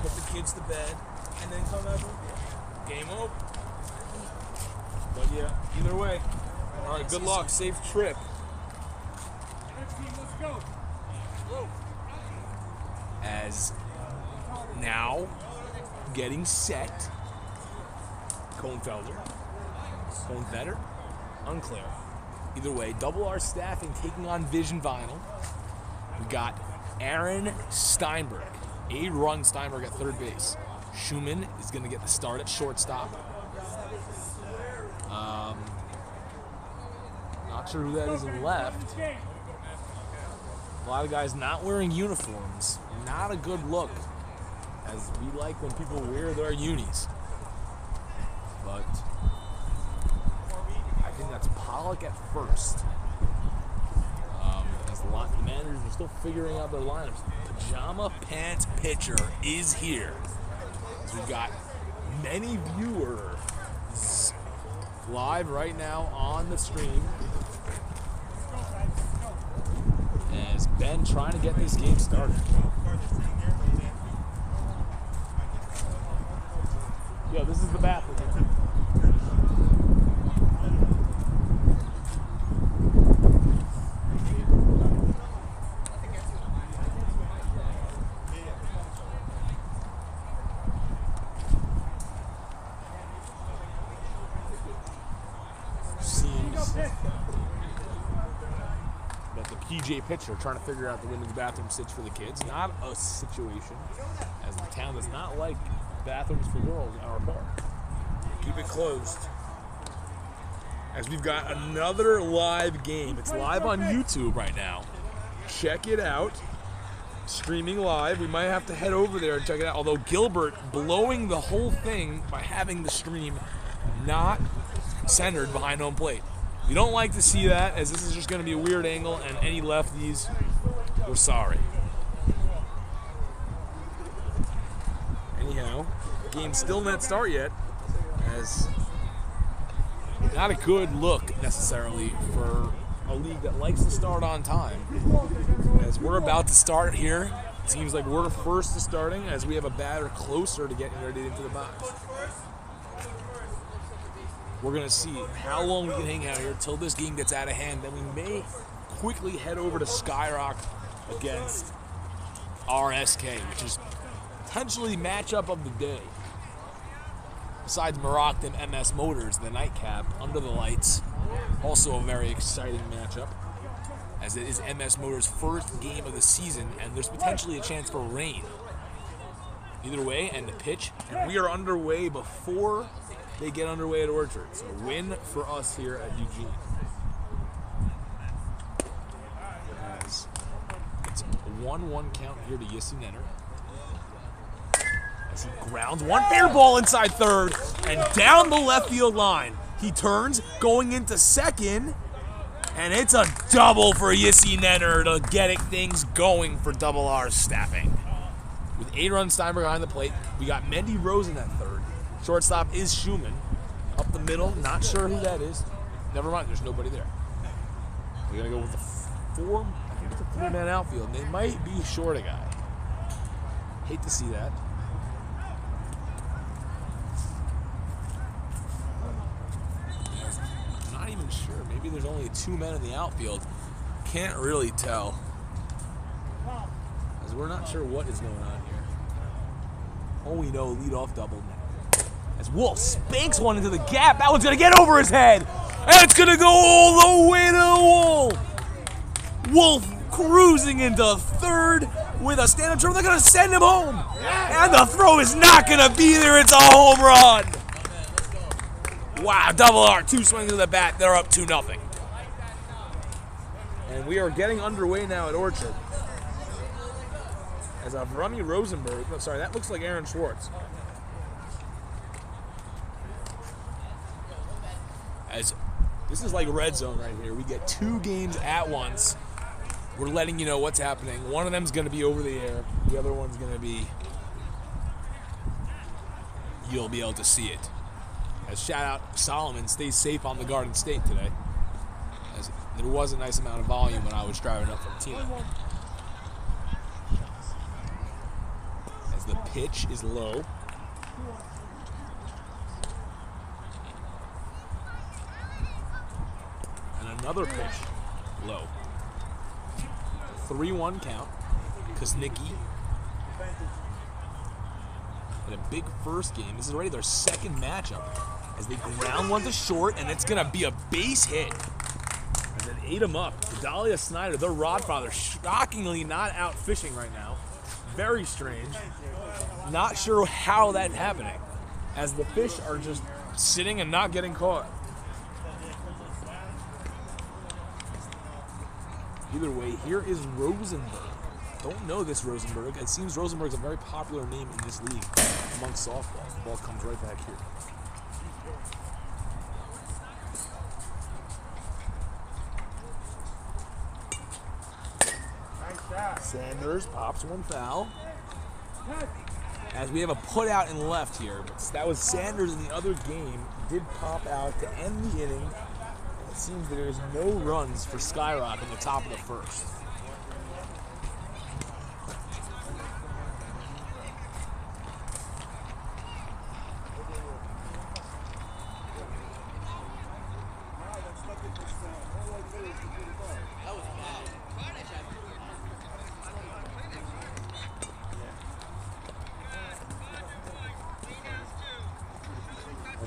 put the kids to bed, and then come out. Game over. But yeah, either way. All right, good luck. Safe trip. Let's go. As now getting set. Cohnfelder. Unclear. Either way, Double R staffing taking on Vision Vinyl. We got Aaron Steinberg. A-Run Steinberg at third base. Schumann is going to get the start at shortstop. Not sure who that is in left. A lot of guys not wearing uniforms. Not a good look, as we like when people wear their unis. But I think that's Pollock at first. As the managers are still figuring out their lineups. Pajama Pants Pitcher is here. As we've got many viewers live right now on the stream. As Ben trying to get this game started. Yo, this is the bathroom. PJ pitcher trying to figure out the windows bathroom sitch for the kids. Not a situation, as the town does not like bathrooms for girls in our park. Keep it closed. As we've got another live game. It's live on YouTube right now. Check it out. Streaming live. We might have to head over there and check it out. Although Gilbert blowing the whole thing by having the stream not centered behind home plate. We don't like to see that, as this is just going to be a weird angle, and any lefties, we're sorry. Anyhow, game's still not start yet, as not a good look necessarily for a league that likes to start on time. As we're about to start here, it seems like we're first to starting, as we have a batter closer to getting ready into the box. We're going to see how long we can hang out here till this game gets out of hand. Then we may quickly head over to Skyrock against RSK, which is potentially matchup of the day. Besides Marocton MS Motors, the nightcap, under the lights. Also a very exciting matchup, as it is MS Motors' first game of the season, and there's potentially a chance for rain. Either way, and the pitch. And we are underway before they get underway at Orchard. So win for us here at Eugene. As it's a 1-1 count here to Yissi Nenner. As he grounds one fair ball inside third and down the left field line. He turns, going into second, and it's a double for Yissi Nenner to get things going for Double R staffing. With A-Run Steinberg behind the plate, we got Mendy Rosen at third. Shortstop is Schumann. Up the middle, not sure who that is. Never mind, there's nobody there. We're going to go with the I think it's a 3-man outfield. They might be short a guy. Hate to see that. I'm not even sure. Maybe there's only 2 men in the outfield. Can't really tell, as we're not sure what is going on here. All we know, leadoff double now. As Wolf spanks one into the gap. That one's going to get over his head. And it's going to go all the way to the wall. Wolf cruising into third with a stand-up triple. They're going to send him home. And the throw is not going to be there. It's a home run. Wow, Double R, 2 swings of the bat. They're up 2-0. And we are getting underway now at Orchard. As Avrami Rosenberg, no, sorry, that looks like Aaron Schwartz. As this is like red zone right here. We get 2 games at once. We're letting you know what's happening. One of them is going to be over the air. The other one's going to be, you'll be able to see it. As shout out, Solomon stays safe on the Garden State today. As there was a nice amount of volume when I was driving up from Tina. As the pitch is low. And another pitch, low. 3-1 count. Kuznicki. In a big first game. This is already their second matchup. As they ground one to short, and it's going to be a base hit. And then ate him up. Dahlia Snyder, their rod father, shockingly not out fishing right now. Very strange. Not sure how that's happening, as the fish are just sitting and not getting caught. Either way, here is Rosenberg. Don't know this Rosenberg. It seems Rosenberg's a very popular name in this league amongst softball. The ball comes right back here. Sanders pops one foul. As we have a put out in left here. But that was Sanders in the other game. Did pop out to end the inning. It seems that there's no runs for Skyrock in the top of the first.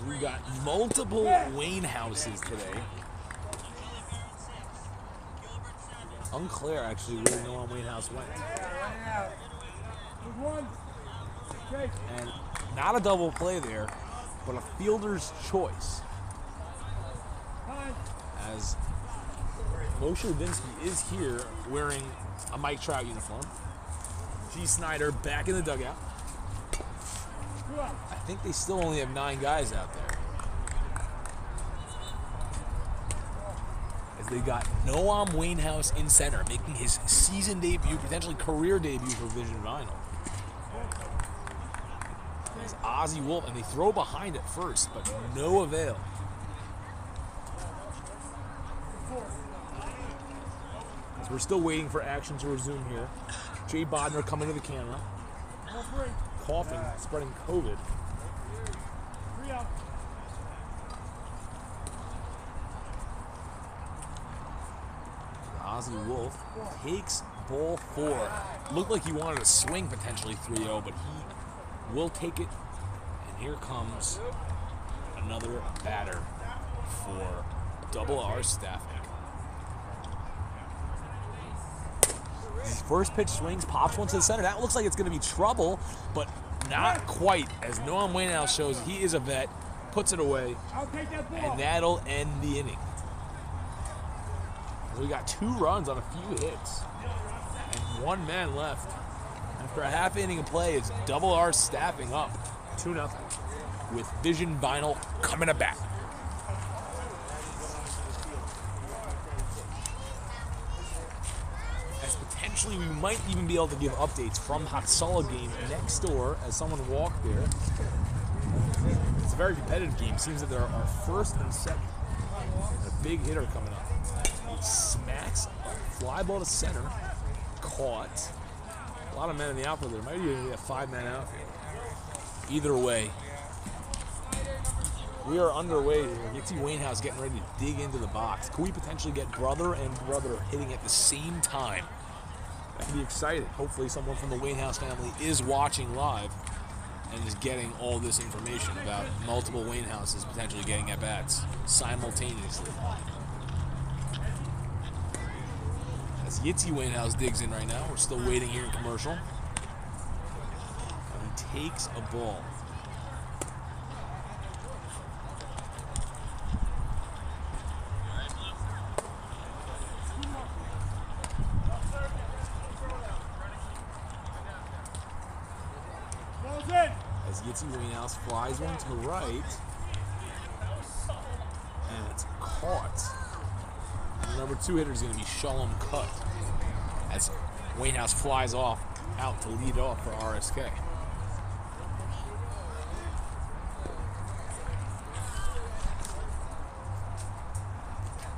We got multiple Wayne houses today. Unclear actually where no one Wayne House went. And not a double play there, but a fielder's choice. As Moshe Levinsky is here wearing a Mike Trout uniform. G. Snyder back in the dugout. I think they still only have 9 guys out there. As they got Noam Wainhouse in center, making his season debut, potentially career debut for Vision Vinyl. There's Ozzie Wolf, and they throw behind at first, but no avail. As we're still waiting for action to resume here. Jay Bodner coming to the camera. Coughing, spreading COVID. Ozzie Wolf takes ball 4. Looked like he wanted to swing potentially 3-0, but he will take it. And here comes another batter for Double R Staffing. His first pitch swings, pops one to the center. That looks like it's going to be trouble, but not quite. As Noam Wainhouse shows, he is a vet, puts it away, and that'll end the inning. So we got 2 runs on a few hits, and 1 man left. After a half inning of play, it's Double R Staffing up 2-0 with Vision Vinyl coming to bat. Potentially, we might even be able to give updates from Hatsala game next door as someone walked there. It's a very competitive game. Seems that there are first and second. A big hitter coming up. He smacks a fly ball to center. Caught. A lot of men in the outfield there. Might even be a 5-man outfield. Either way, we are underway here. Yitzi Wainhouse getting ready to dig into the box. Could we potentially get brother and brother hitting at the same time? That could be exciting. Hopefully someone from the Wainhouse family is watching live and is getting all this information about multiple Wainhouses potentially getting at bats simultaneously. As Yitzi Wainhouse digs in right now, we're still waiting here in commercial. And he takes a ball. As Yitzi Wainhouse flies one to the right, and it's caught. The number 2 hitter is going to be Shalom Cut, as Wainhouse flies off out to lead off for RSK.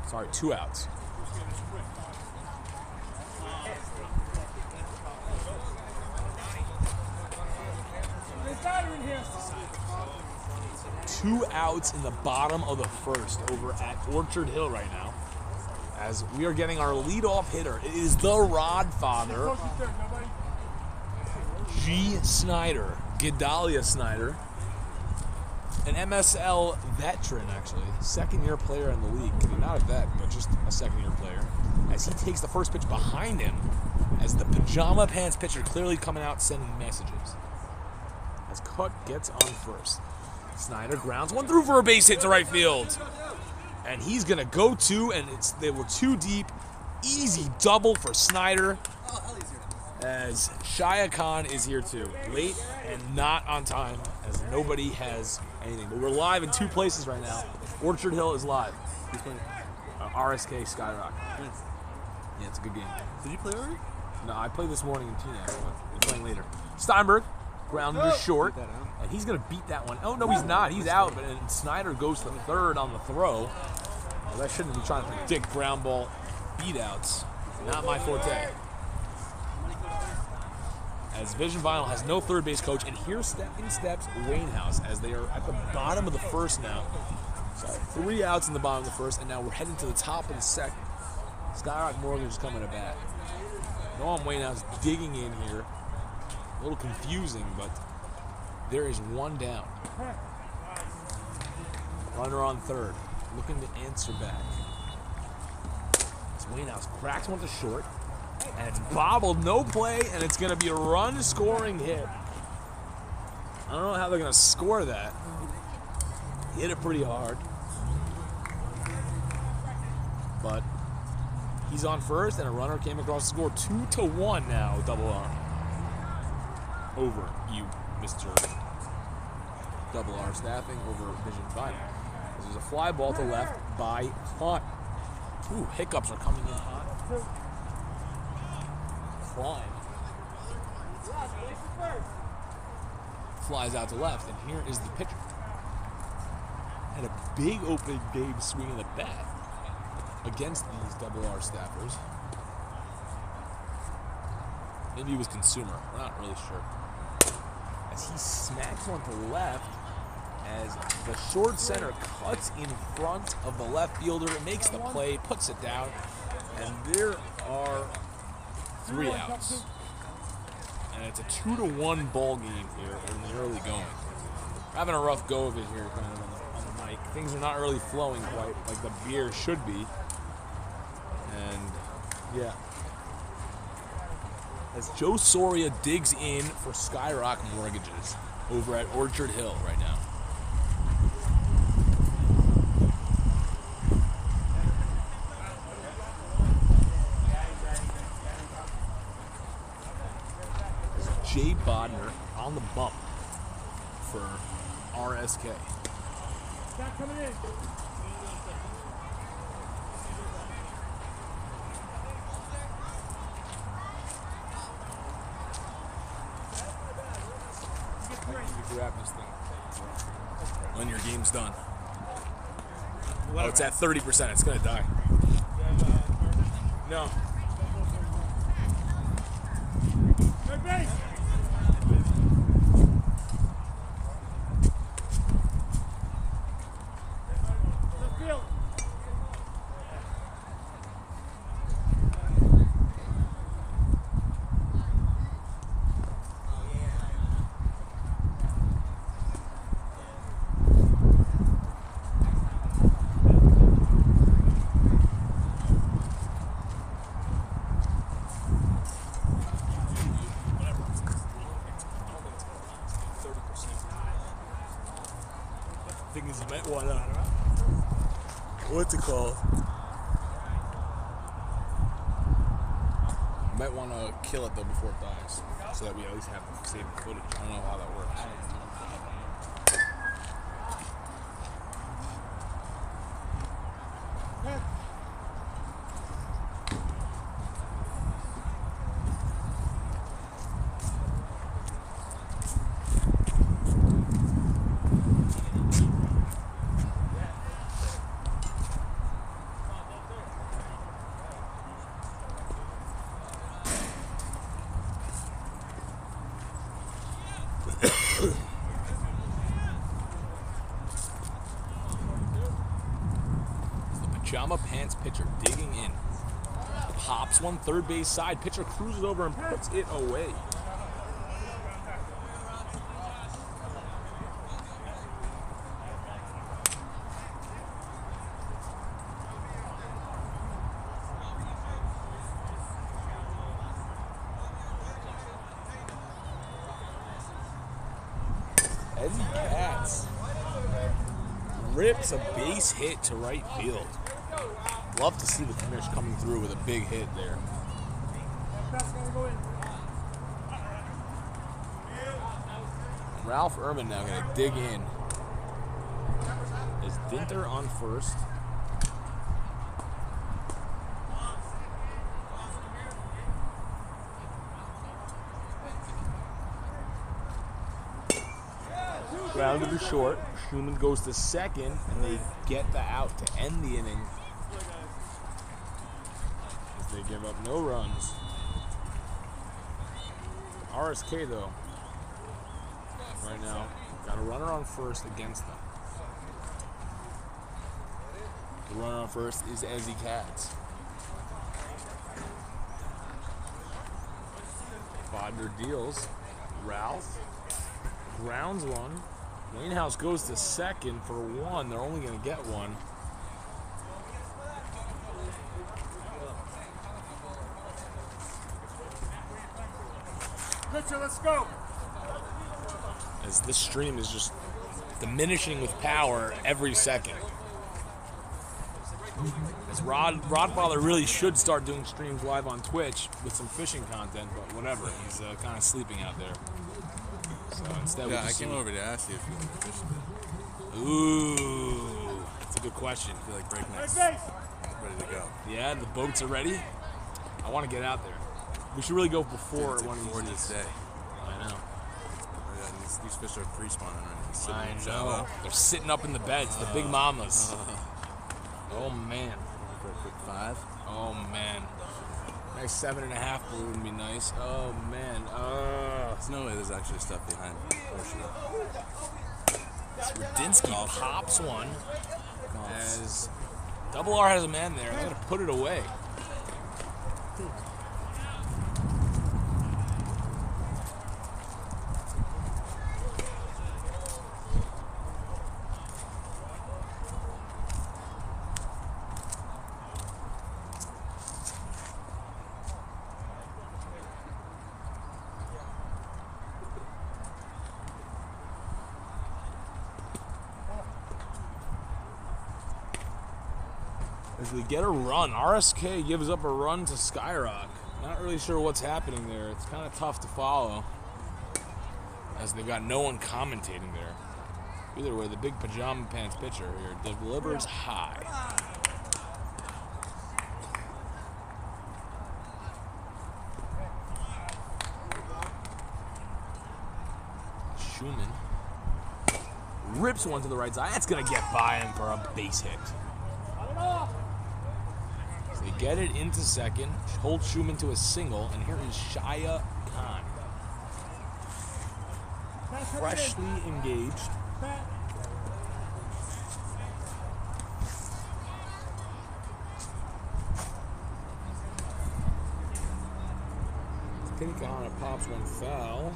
Sorry, 2 outs. 2 outs in the bottom of the first over at Orchard Hill right now. As we are getting our leadoff hitter. It is the Rodfather, G. Snyder, Gedalia Snyder, an MSL veteran actually, second-year player in the league. Not a vet, but just a second-year player. As he takes the first pitch behind him, as the pajama pants pitcher clearly coming out sending messages. As Cut gets on first. Snyder grounds one through for a base hit to right field. And he's going to go to, and they were too deep. Easy double for Snyder. As Shia Khan is here too. Late and not on time, as nobody has anything. But we're live in 2 places right now. Orchard Hill is live. Who's playing? RSK Skyrock. Nice. Yeah, it's a good game. Did you play already? No, I played this morning in TNAC, but we're playing later. Steinberg, grounded to short, and he's going to beat that one. Oh, no, he's not. He's out, but and Snyder goes to third on the throw. Well, I shouldn't be trying to predict ground ball beatouts. Not my forte. As Vision Vinyl has no third base coach, and here steps Wayne House as they are at the bottom of the first now. So 3 outs in the bottom of the first, and now we're heading to the top of the second. Skyrock Morgan's coming to bat. Noam Wayne House digging in here. A little confusing, but there is 1 down. Runner on third, looking to answer back. As Wayne House cracks one to short, and it's bobbled, no play, and it's going to be a run-scoring hit. I don't know how they're going to score that. He hit it pretty hard. But he's on first, and a runner came across the score. 2-1 now, Double R. Over you, Mr. Double R staffing over Vision Vinyl. There's a fly ball to left by Klein. Ooh, hiccups are coming in hot. Klein flies out to left, and here is the pitcher. Had a big open game swinging the bat against these Double R staffers. Maybe it was Consumer. We're not really sure. As he smacks one to left, as the short center cuts in front of the left fielder, makes the play, puts it down, and there are 3 outs. And it's a 2-1 ball game here in the early going. We're having a rough go of it here kind of on the mic. Things are not really flowing quite like the beer should be. And yeah. As Joe Soria digs in for Skyrock Mortgages over at Orchard Hill right now. Jay Bodner on the bump for RSK. Stop coming in. You grab this thing when your game's done. Oh, it's at 30%. It's gonna die. No. Third base. Left field. Thing is, you might want to, what's it called? You might want to kill it though before it dies, so that we at least have the save footage. I don't know how that works. Pants pitcher digging in. Pops one, third base side. Pitcher cruises over and puts it away. Eddie Katz rips a base hit to right field. Love to see the finish coming through with a big hit there. That's gotta go in. Ralph Erman now going to dig in. Is Dinter on first? Grounded to short. Schumann goes to second, and they get the out to end the inning. As they give up no runs. RSK, though, right now, got a runner on first against them. The runner on first is Eddie Katz. Bodner deals. Ralph grounds one. Wainhouse goes to second for one. They're only going to get one. Pitcher, let's go. As this stream is just diminishing with power every second. As Rodfather really should start doing streams live on Twitch with some fishing content, but whatever. He's kind of sleeping out there. So instead, Yeah, I came over to ask you if you want to fish today. Ooh, that's a good question. I feel like breakneck's Third base. ready to go. Yeah, the boats are ready. I want to get out there. We should really go before It's a one of these gorgeous days. day. I know. Yeah, these fish are pre-spawning already. They're sitting I in the know. shallow. They're sitting up in the beds, the big mamas. Oh man. For a quick 5. Oh man. Nice 7.5 blue would be nice. Oh man. There's no way there's actually stuff behind me. Or should Radinsky pops one as Double R has a man there. They're gonna put it away. As we get a run, RSK gives up a run to Skyrock. Not really sure what's happening there. It's kind of tough to follow as they got no one commentating there. Either way, the big pajama pants pitcher here delivers high. Schumann rips one to the right side. That's going to get by him for a base hit. So they get it into second, hold Schumann to a single, and here is Shia Khan. Freshly engaged. Pincon pops one foul.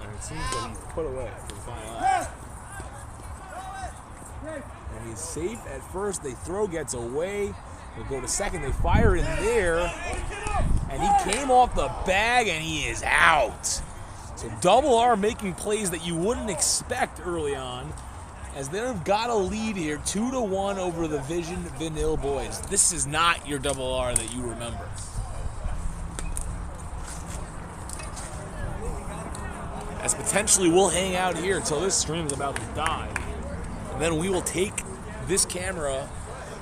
And it seems that he's put away for the final out. And he's safe at first. They throw, gets away. They go to second. They fire in there. And he came off the bag and he is out. So Double R making plays that you wouldn't expect early on, as they've got a lead here, 2-1 over the Vision Vanille boys. This is not your Double R that you remember. As potentially we'll hang out here until this stream is about to die. And then we will take this camera,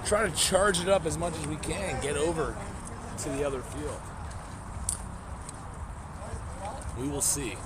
try to charge it up as much as we can, get over to the other field. We will see.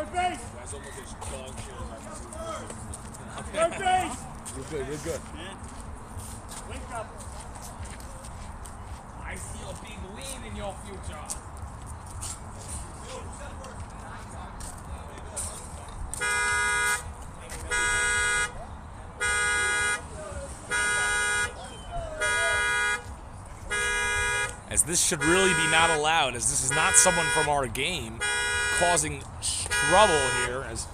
Third base! Guys almost just dog shit. Third base! You're good, you're good. Wake up. I see a big win in your future. As this should really be not allowed, as this is not someone from our game causing trouble here. As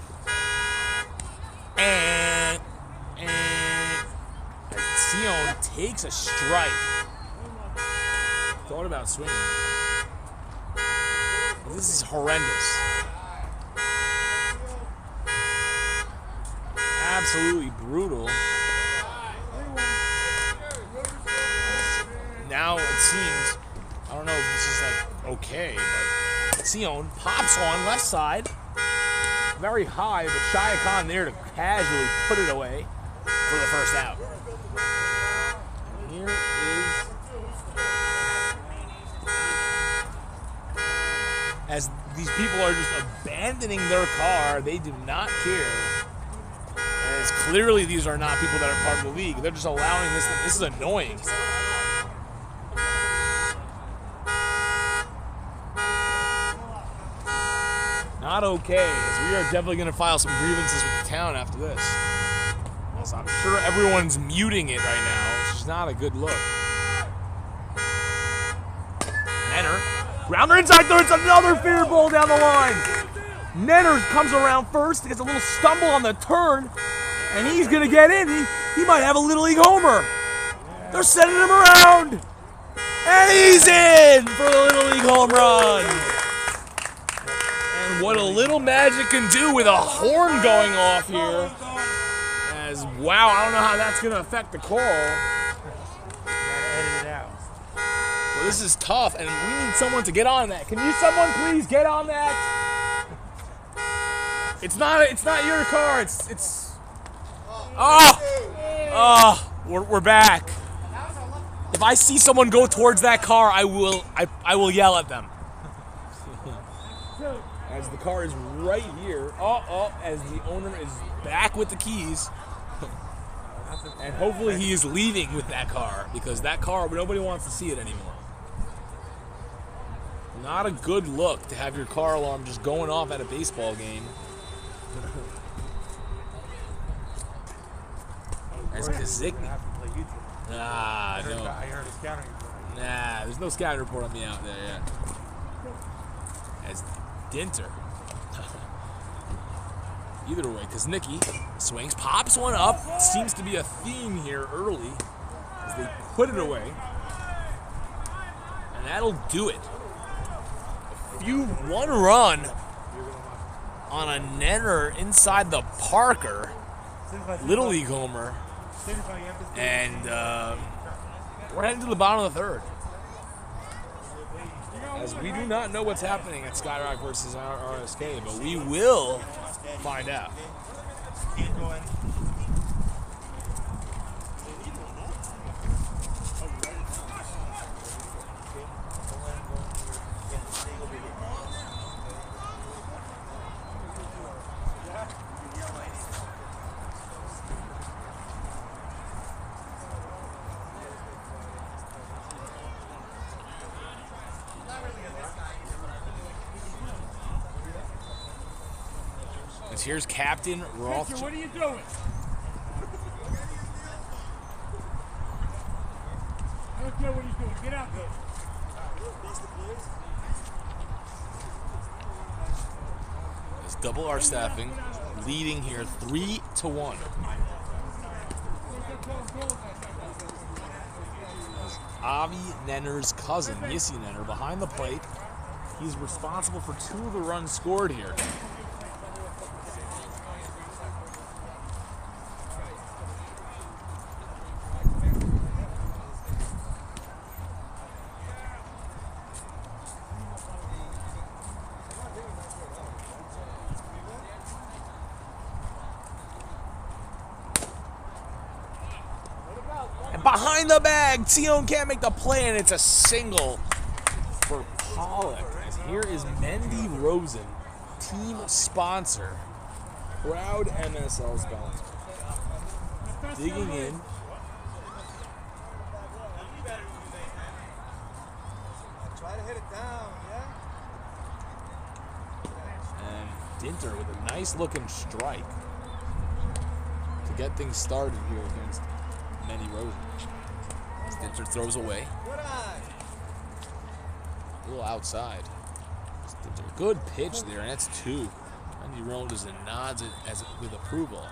Sion takes a strike. Thought about swinging. This is horrendous. Absolutely brutal. Now it seems, I don't know if this is like okay, but Sion pops on left side. Very high, but Shia Khan there to casually put it away for the first out. And here is, as these people are just abandoning their car, they do not care. As clearly these are not people that are part of the league. They're just allowing this thing. This is annoying. Not okay, as we are definitely going to file some grievances with the town after this. So I'm sure everyone's muting it right now, which is not a good look. Nenner, grounder inside third, it's another fair ball down the line. Nenner comes around first, gets a little stumble on the turn, and he's going to get in. He might have a Little League homer. They're sending him around, and he's in for the Little League home run. What a little magic can do with a horn going off here. As, wow, I don't know how that's going to affect the call. You gotta edit it out. Well, this is tough, and we need someone to get on that. Can you, someone please get on that? It's not your car. We're back. If I see someone go towards that car, I will yell at them. As the car is right here, as the owner is back with the keys, and hopefully he is leaving with that car, because that car, nobody wants to see it anymore. Not a good look to have your car alarm just going off at a baseball game. As Kazicki. No. I heard a scouting report. Nah, there's no scouting report on me out there yet. As Dinter. Either way, Kaznicki swings, pops one up. Seems to be a theme here early as they put it away. And that'll do it. One run on a Nenner inside the Parker. Little League homer. And we're heading to the bottom of the third. As we do not know what's happening at Skyrock versus RSK, but we will find out. Here's Captain Roth. What are you doing? I don't care what he's doing. Get out there. It's double R staffing, leading here 3-1. Avi Nenner's cousin, Missy Nenner, behind the plate. He's responsible for 2 of the runs scored here. Behind the bag, Sion can't make the play, and it's a single for Pollock. As here is Mendy Rosen team sponsor. Proud MSL sponsor. Digging in. Try to hit it down, yeah? And Dinter with a nice looking strike to get things started here against Manny Rosen. Dinter throws away. Good eye. A little outside. Dinter, good pitch there, and that's 2. Manny Rosen nods it with approval.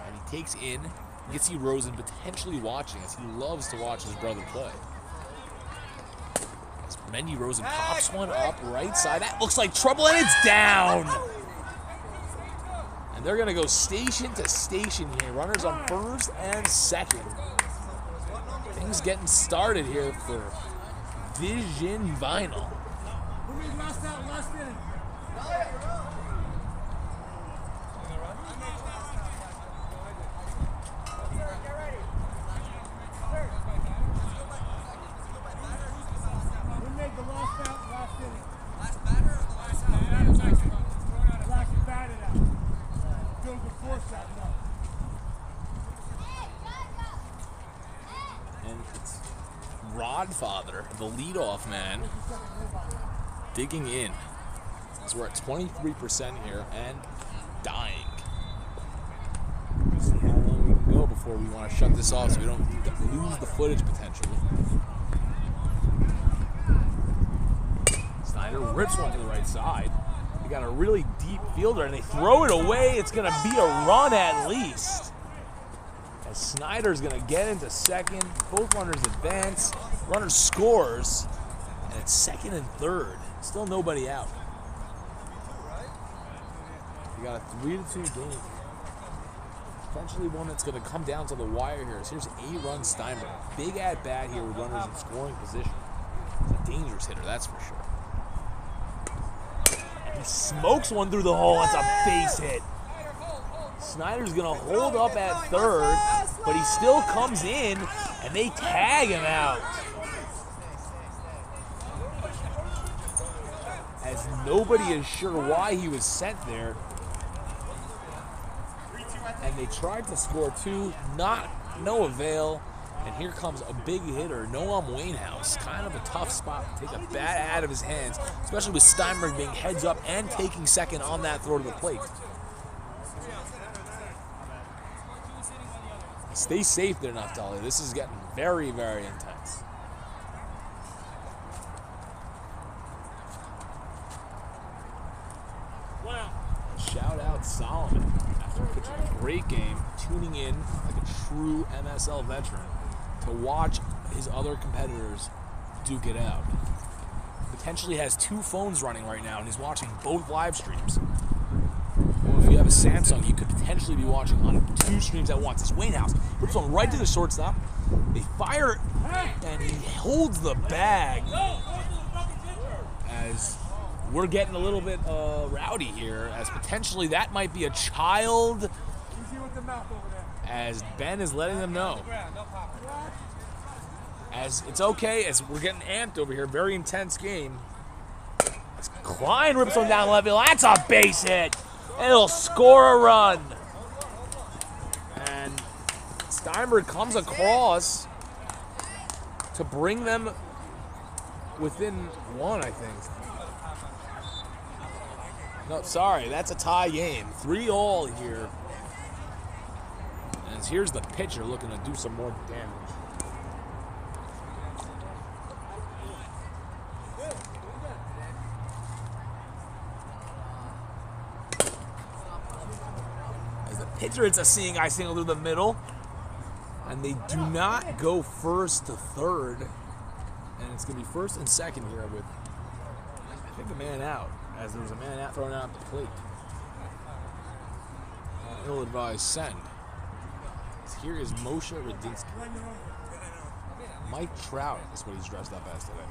And he takes in. You can see Rosen potentially watching as he loves to watch his brother play. As Manny Rosen pops one up right side. That looks like trouble, and it's down. And they're going to go station to station here. Runners on first and second. Things getting started here for Vision Vinyl. Who we lost out last in? Who made the lost out last inning? Last batter or the last out? Last batted out. Doing the force out, no. And it's Rodfather, the leadoff man, digging in. As we're at 23% here and dying. We'll see how long we can go before we want to shut this off so we don't lose the footage potentially. Snyder rips one to the right side. They got a really deep fielder and they throw it away. It's going to be a run at least. As Snyder's going to get into second. Both runners advance. Runner scores. And it's second and third. Still nobody out. We got a 3-2 game. Potentially one that's going to come down to the wire here. So here's 8-run Steinberg. Big at bat here with runners in scoring position. He's a dangerous hitter, that's for sure. And he smokes one through the hole. That's a base hit. Snyder's going to hold up at third, but he still comes in, and they tag him out. As nobody is sure why he was sent there. And they tried to score 2, no avail. And here comes a big hitter, Noam Wainhouse. Kind of a tough spot to take a bat out of his hands, especially with Steinberg being heads up and taking second on that throw to the plate. Stay safe there, Naftali. This is getting very, very intense. Wow. Shout out Solomon after pitching a great game, tuning in like a true MSL veteran to watch his other competitors duke it out. Potentially has 2 phones running right now, and he's watching both live streams. Or if you have a Samsung, you could potentially be watching on 2 streams at once. It's Wainhouse. Puts one right to the shortstop. They fire it, and he holds the bag. As we're getting a little bit rowdy here, as potentially that might be a child. Easy with the mouth over there. As Ben is letting them know. As it's okay, as we're getting amped over here. Very intense game. As Klein rips one down left field. That's a base hit. And it'll score a run. And Steinberg comes across to bring them within 1, I think. No, sorry, that's a tie game. 3-all here. And here's the pitcher looking to do some more damage. Pitcher, it's a seeing eye single through the middle. And they do not go first to third. And it's going to be first and second here with, I think, a man out. As there was a man out thrown out at the plate. Ill-advised send. So here is Moshe Radinsky. Mike Trout is what he's dressed up as today.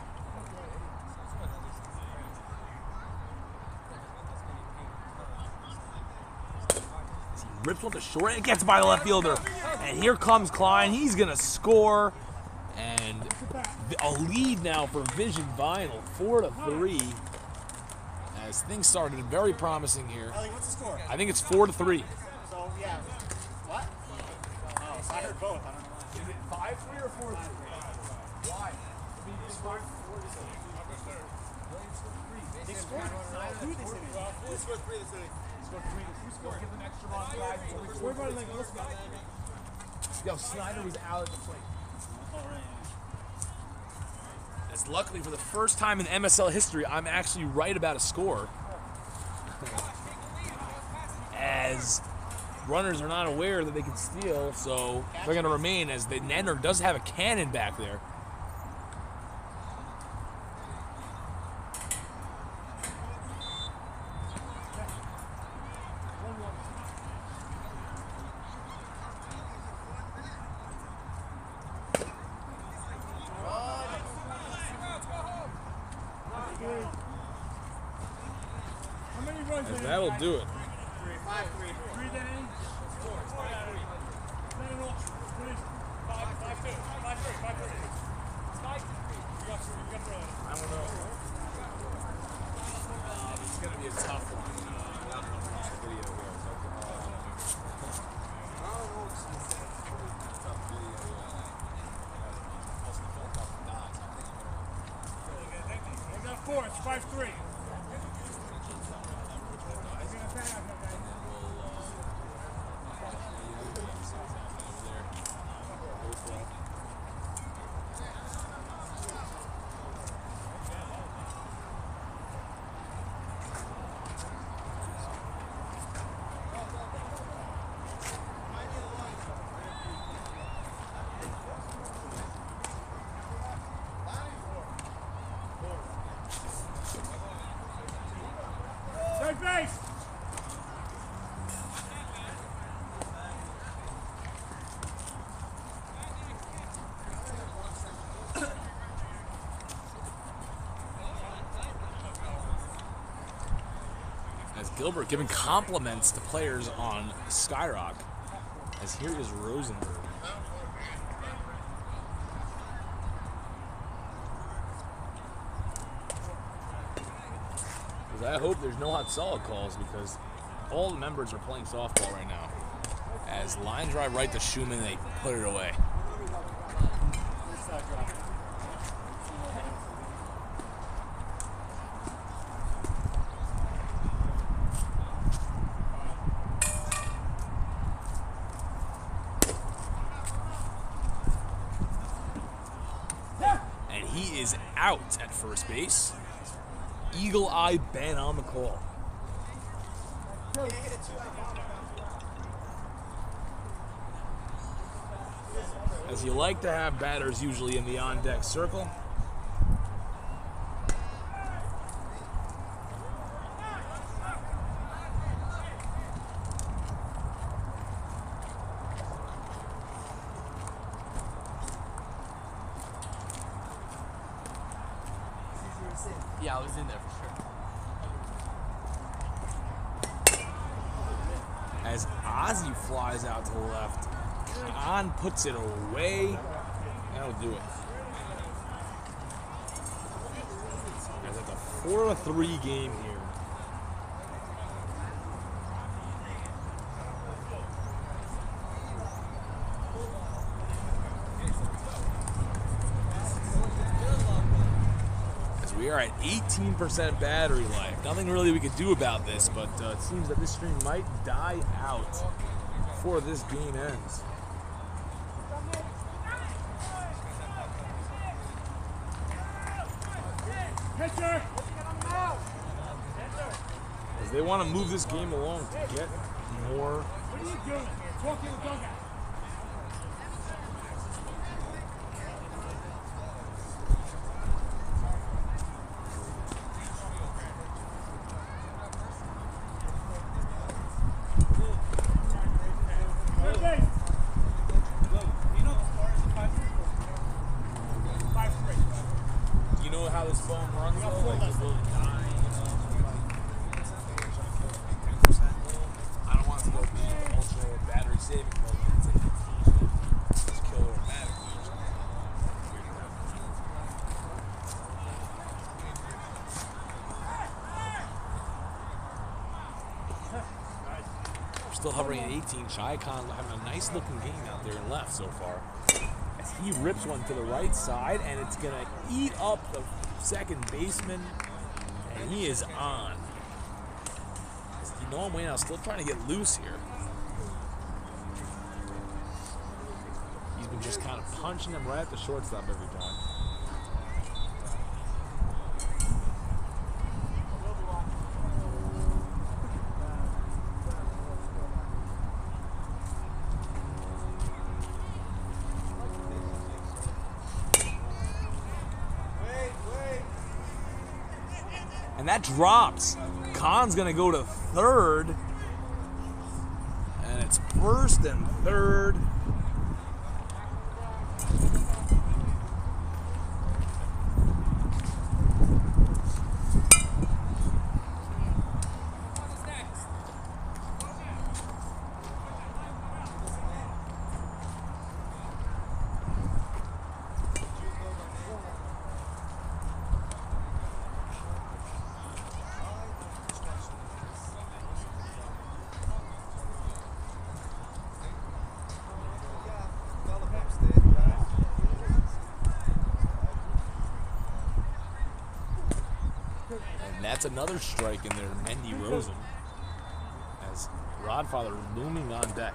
Rips one to short, and it gets by the left fielder. And here comes Klein. He's going to score. And a lead now for Vision Vinyl, 4-3. as things started very promising here. Ellie, what's the score? I think it's 4-3. So, yeah. What? Oh, so I heard both. I don't know why. Is it 5-3 or 4-3? Why? They scored 4-3. They scored 2 this inning. Who scored 3 this inning? Scored 3. Who scored? Give them extra run drive. Everybody like, let's go. Yo, Snyder was out at the plate. Oh, right. As luckily for the first time in MSL history, I'm actually right about a score. As runners are not aware that they can steal, so they're going to remain as the Nenner does have a cannon back there. How many runs? And that'll do it. 5-3. 3 that inning? 5-3. What is 5-2? 5-3. You got through it. I don't know. It's going to be a tough one. I don't know if watch the video here. They got 4. It's 5-3. Third base! As Gilbert giving compliments to players on Skyrock. As here is Rosenberg. I hope there's no hot solid calls because all the members are playing softball right now. As line drive right to Schumann, they put it away. And he is out at first base. Eagle Eye Ben on the call. As you like to have batters usually in the on-deck circle. Yeah, I was in there for sure. As Ozzy flies out to the left, Khan puts it away. That'll do it. As it's a 4-3 game here. We are at 18% battery life. Nothing really we could do about this, but it seems that this stream might die out before this game ends. Pitcher! As they want to move this game along to get more. What are you doing here? Talking to the dugout. Third base. Do you know how this phone runs? got four left. I don't want to go be ultra battery saving mode. It's killer automatic. still hovering at 18. Shai Khan having a nice looking game out there in left so far. As he rips one to the right side, and it's going to eat up the second baseman. And he is on. Nolan Wayne still trying to get loose here. He's been just kind of punching him right at the shortstop every time. And that drops. Khan's gonna go to third. And it's first and third. That's another strike in there, Mendy Rosen, as Rodfather looming on deck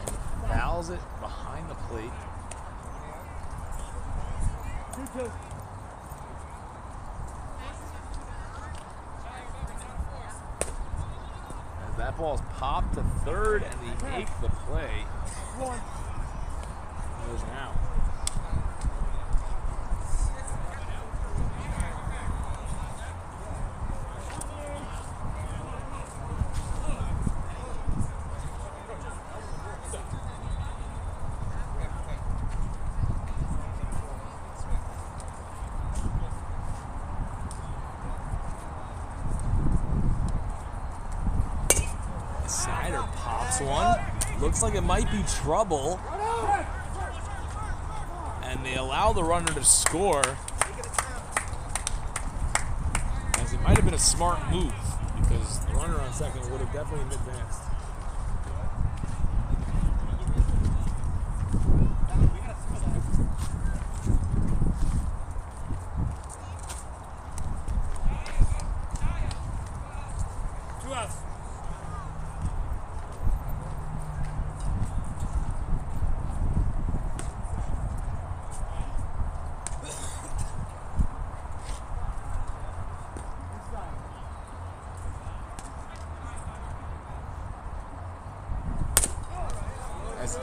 and fouls it behind the plate. As that ball's popped to third and he makes the play. Goes out. One looks like it might be trouble, and they allow the runner to score, as it might have been a smart move because the runner on second would have definitely advanced.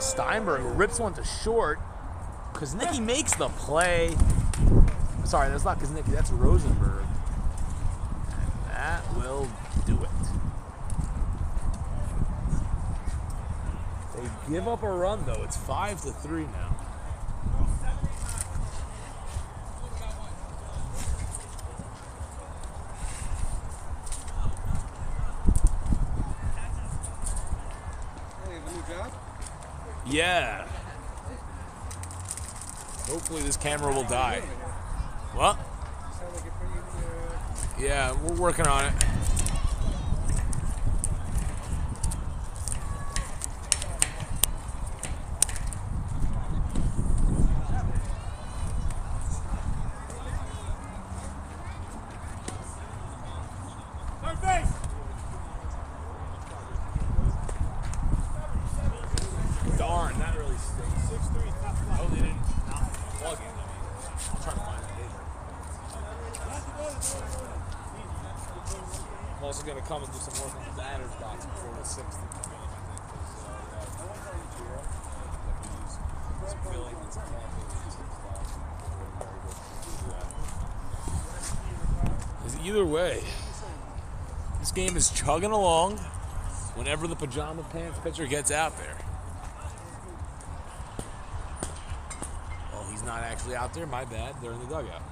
Steinberg rips one to short. Kuznicki makes the play. Sorry, that's not Kuznicki, that's Rosenberg. And that will do it. They give up a run though. It's 5-3 now. Yeah. Hopefully this camera will die. What? Yeah, we're working on it. Darn, that really stinks. 6-3, oh, they didn't plug in. I'll try to find it later. I'm also going to come and do some work on the batter's box before the 6th. Either way, this game is chugging along whenever the pajama pants pitcher gets out there. Well, he's not actually out there, my bad. They're in the dugout.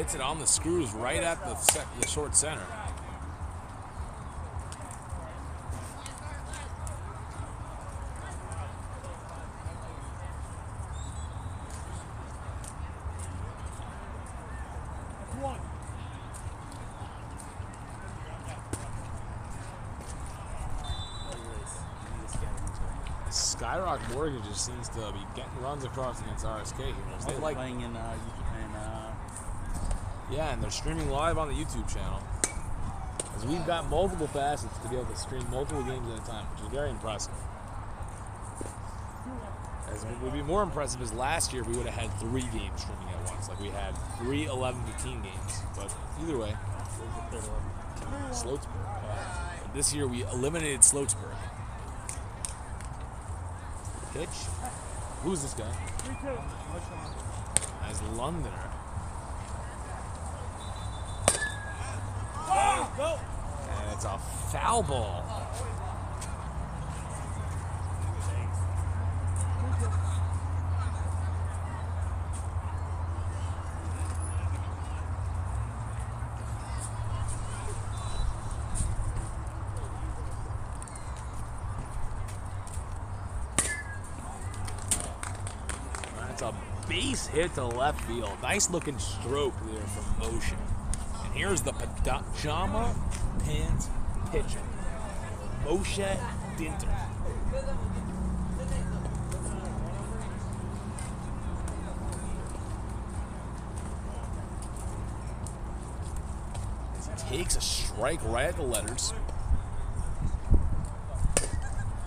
Hits it on the screws right at the short center. One. Skyrock Mortgage just seems to be getting runs across against RSK here. They like playing in Yeah, and they're streaming live on the YouTube channel. As we've got multiple facets to be able to stream multiple games at a time, which is very impressive. As it would be more impressive is last year we would have had 3 games streaming at once. Like we had 3 11-15 games. But either way, Sloatsburg. This year we eliminated Sloatsburg. Pitch. Who's this guy? As Londoner. And it's a foul ball. That's a base hit to left field. Nice looking stroke there from Motion. And here's the pajama pants pitcher, Moshe Dinter. As he takes a strike right at the letters.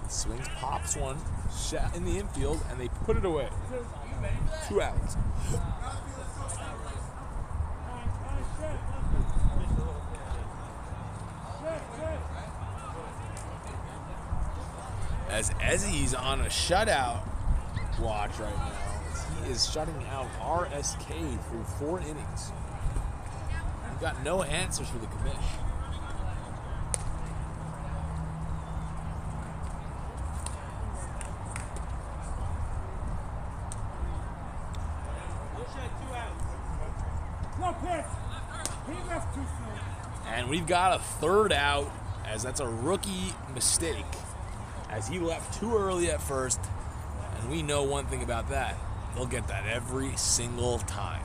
Swings, pops one, shot in the infield, and they put it away. 2 outs. As Ezzy's on a shutout watch right now, he is shutting out RSK through 4 innings. We've got no answers for the commish. And we've got a 3rd out, as that's a rookie mistake, as he left too early at first, and we know one thing about that. They'll get that every single time.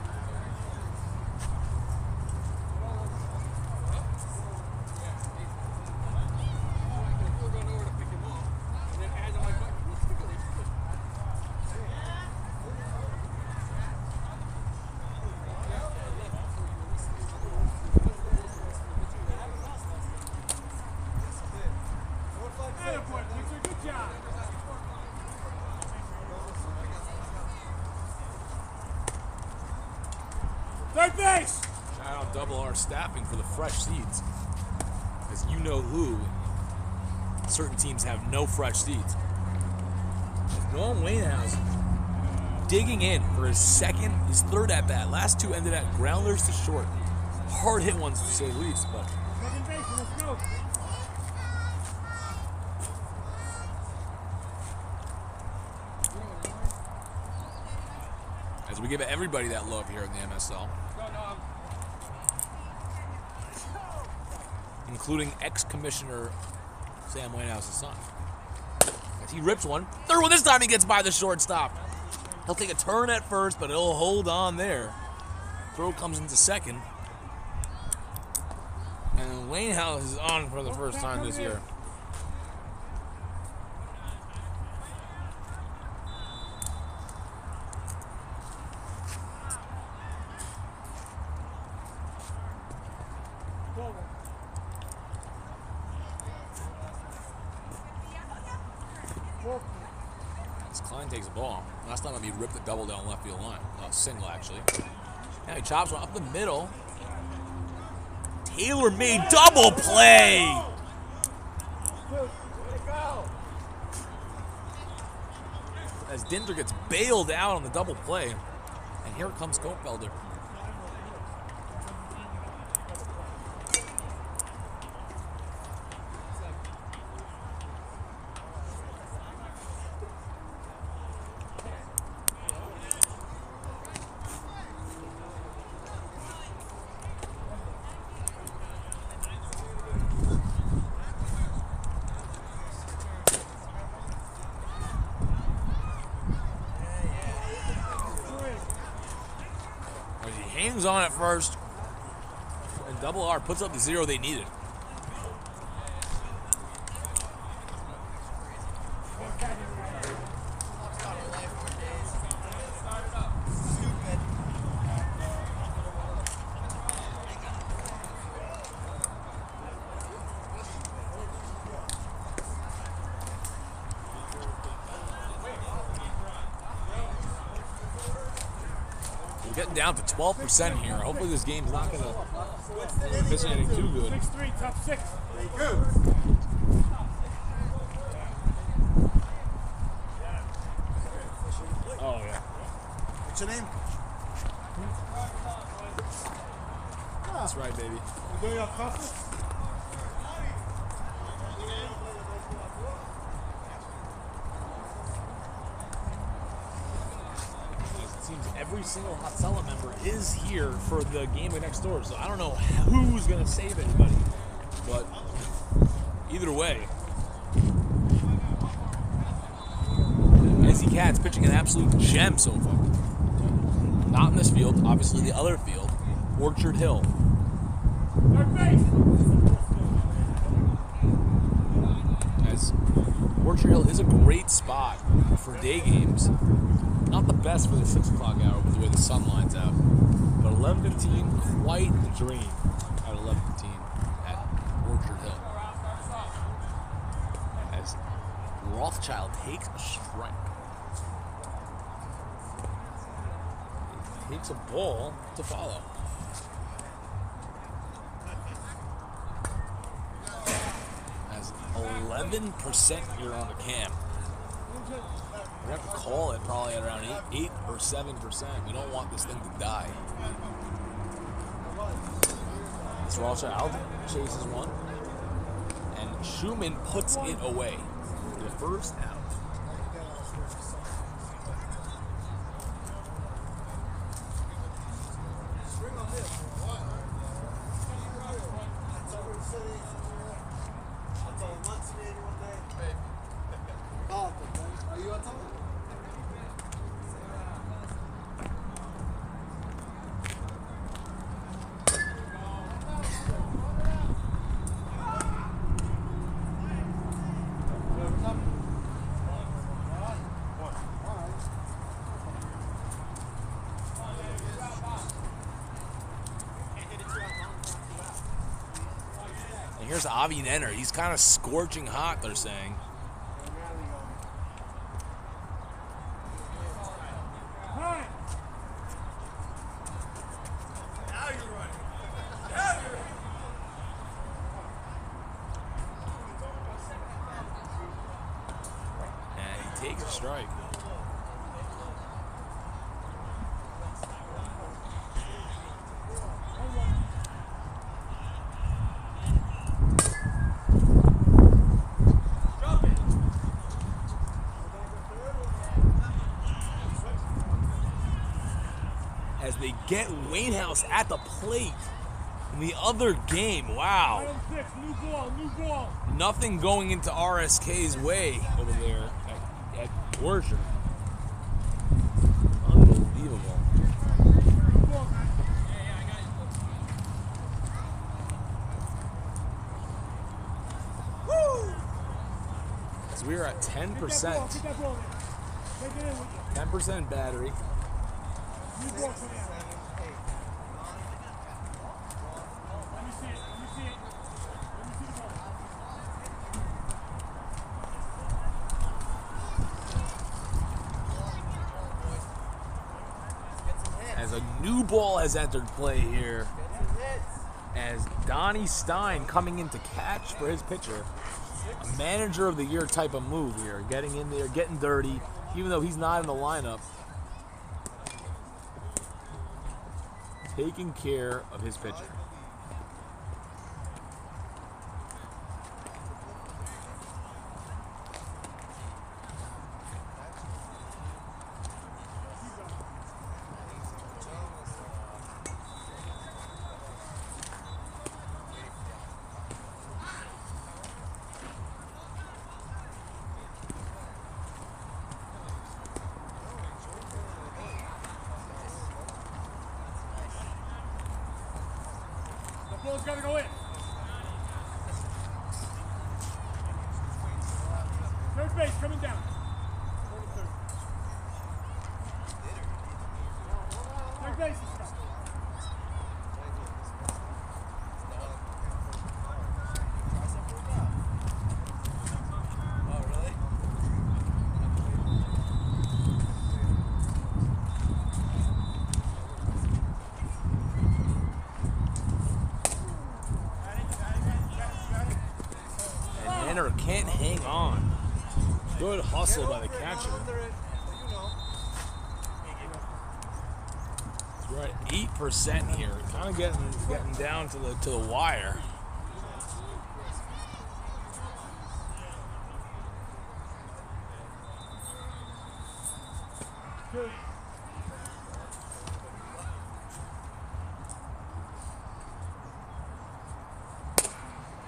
Third base! Shout out Double R Staffing for the fresh seeds. Because you know who, certain teams have no fresh seeds. Nolan Wainhouse digging in for his 3rd at bat. Last 2 ended at grounders to short. Hard hit ones to say the least, but Second base, let's go. as we give everybody that love here in the MSL. Including ex-commissioner Sam Wainhouse's son. As he rips one. 3rd one, this time he gets by the shortstop. He'll take a turn at first, but he'll hold on there. Throw comes into 2nd. And Wainhouse is on for the first time this year. As Klein takes the ball. Last time he ripped the double down left field line. Single, actually. Now he chops one up the middle. Taylor made double play. As Dinter gets bailed out on the double play. And here comes Kofelder. Hangs on at first. And Double R puts up the 0 they needed. We're getting down to 12% here. Hopefully this game's not going to miss anything too good. 6-3, top 6. Oh, yeah. What's your name? That's right, baby. You doing your coffee? It seems every single Hatzalah member is here for the game of next door, so I don't know who's going to save anybody. But either way, Izzy Katz pitching an absolute gem so far. Not in this field, obviously the other field, Orchard Hill. As Orchard Hill is a great spot for day games. Not the best for the 6 o'clock hour with the way the sun lines out. But 11:15, quite the dream at 11:15 at Orchard Hill. As Rothschild takes a strike. Takes a ball to follow. As 11% here on the cam. We have to call it probably at around 8 or 7%. We don't want this thing to die. This Rothschild chases one. And Schumann puts it away. The first out. And here's Avi Nenner. He's kind of scorching hot, they're saying. And he takes a strike. As they get Wainhouse at the plate in the other game. Wow. New ball. Nothing going into RSK's way over there at Orchard. Unbelievable. Woo! As we are at 10%. 10% battery. New ball coming out. Let me see it. Let me see the ball. As a new ball has entered play here. As Donnie Stein coming in to catch for his pitcher. A manager of the year type of move here. Getting in there, getting dirty, even though he's not in the lineup. Taking care of his pitcher. Ball's got to go in. Third base coming down. Third base is stuck. Oh, really? And Henner can't hang on. Good hustle by the catcher. We're at 8% here. Kind of getting down to the wire.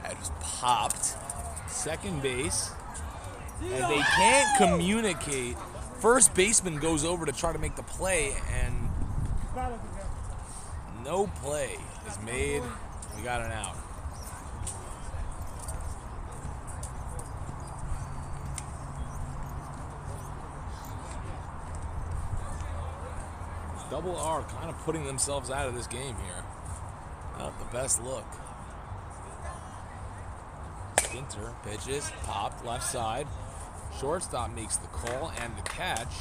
That just popped. Second base. And they can't communicate. First baseman goes over to try to make the play, and no play is made. We got an out. Double R kind of putting themselves out of this game here. Not the best look. Dinter pitches, popped left side. Shortstop makes the call and the catch.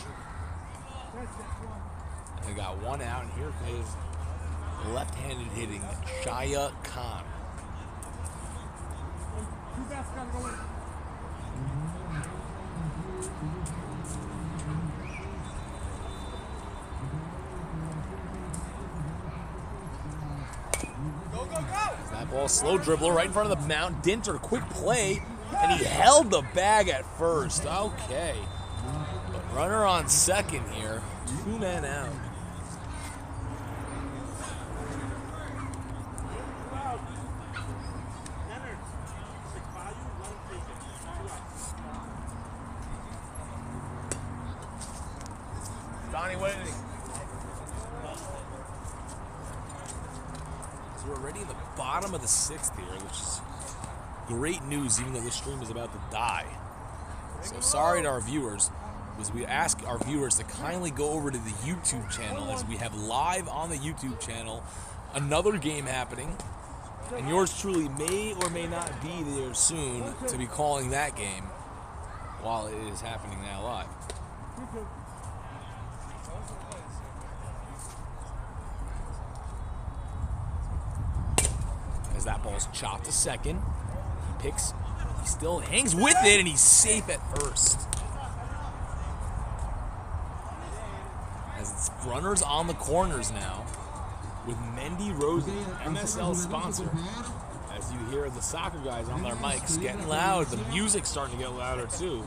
And they got one out, and here is left-handed hitting Shaya Khan. Two bats got to go in. That ball, slow dribbler right in front of the mound. Dinter, quick play, and he held the bag at first. Okay. But runner on second here. 2 men out. Donnie, what is it? So we're already in the bottom of the 6th here, which is great news, even though this stream is about to die. So sorry to our viewers, because we ask our viewers to kindly go over to the YouTube channel, as we have live on the YouTube channel another game happening, and yours truly may or may not be there soon to be calling that game while it is happening now live. As that ball's chopped to second, he still hangs with it, and he's safe at first. As it's runners on the corners now, with Mendy Rosen, MSL sponsor. As you hear the soccer guys on their mics getting loud, the music's starting to get louder too.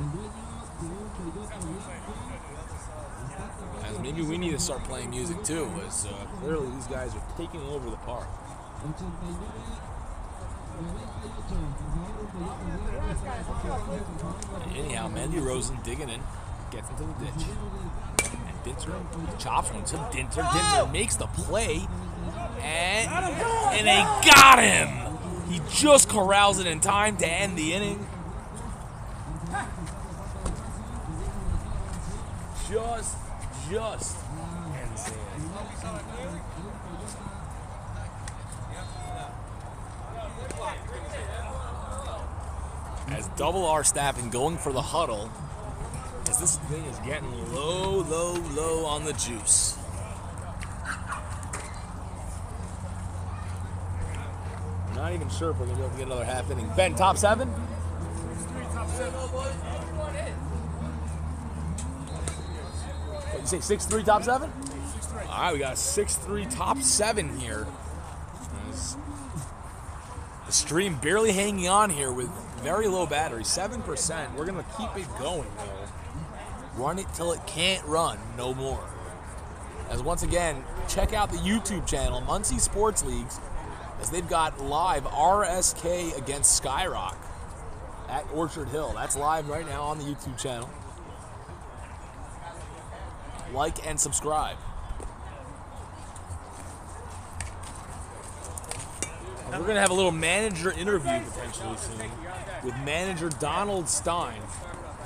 As maybe we need to start playing music too, as clearly these guys are taking over the park. Anyhow, Mendy Rosen digging in, gets into the ditch. And Dinter chops one to Dinter. Dinter makes the play, and they got him! He just corrals it in time to end the inning. Just ends it. As Double R staffing going for the huddle, as this thing is getting low on the juice. I'm not even sure if we're going to be able to get another half inning. Ben, top 7? 6-3, top 7. What, you say 6-3, top 7? 6-3. All right, we got a 6-3, top 7 here. The stream barely hanging on here with very low battery, 7%. We're going to keep it going, though. Run it till it can't run, no more. As once again, check out the YouTube channel, Muncie Sports Leagues, as they've got live RSK against Skyrock at Orchard Hill. That's live right now on the YouTube channel. Like and subscribe. We're going to have a little manager interview potentially soon with manager Donald Stein.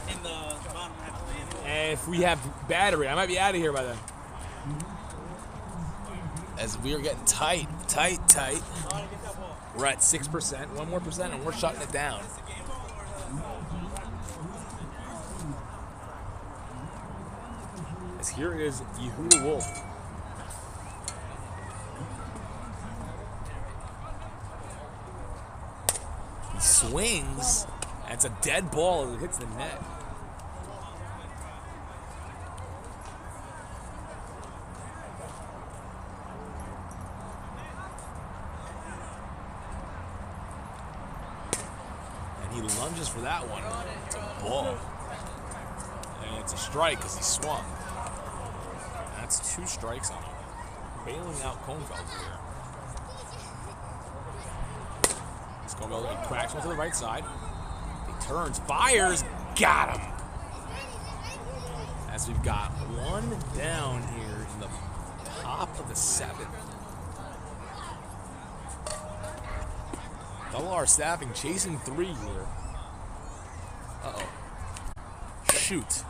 In the bottom half of the end. And if we have battery, I might be out of here by then. As we are getting tight. We're at 6%, 1 more percent, and we're shutting it down. As here is Yehuda Wolf. He swings, and it's a dead ball as it hits the net. And he lunges for that one. It's a ball. And it's a strike because he swung. That's 2 strikes on him. Bailing out Kohnfeld here. Kohnfeld cracks one to the right side. He turns, fires, got him. As we've got 1 down here in the top of the 7th. Double R staffing chasing 3 here. Uh-oh. Shoot.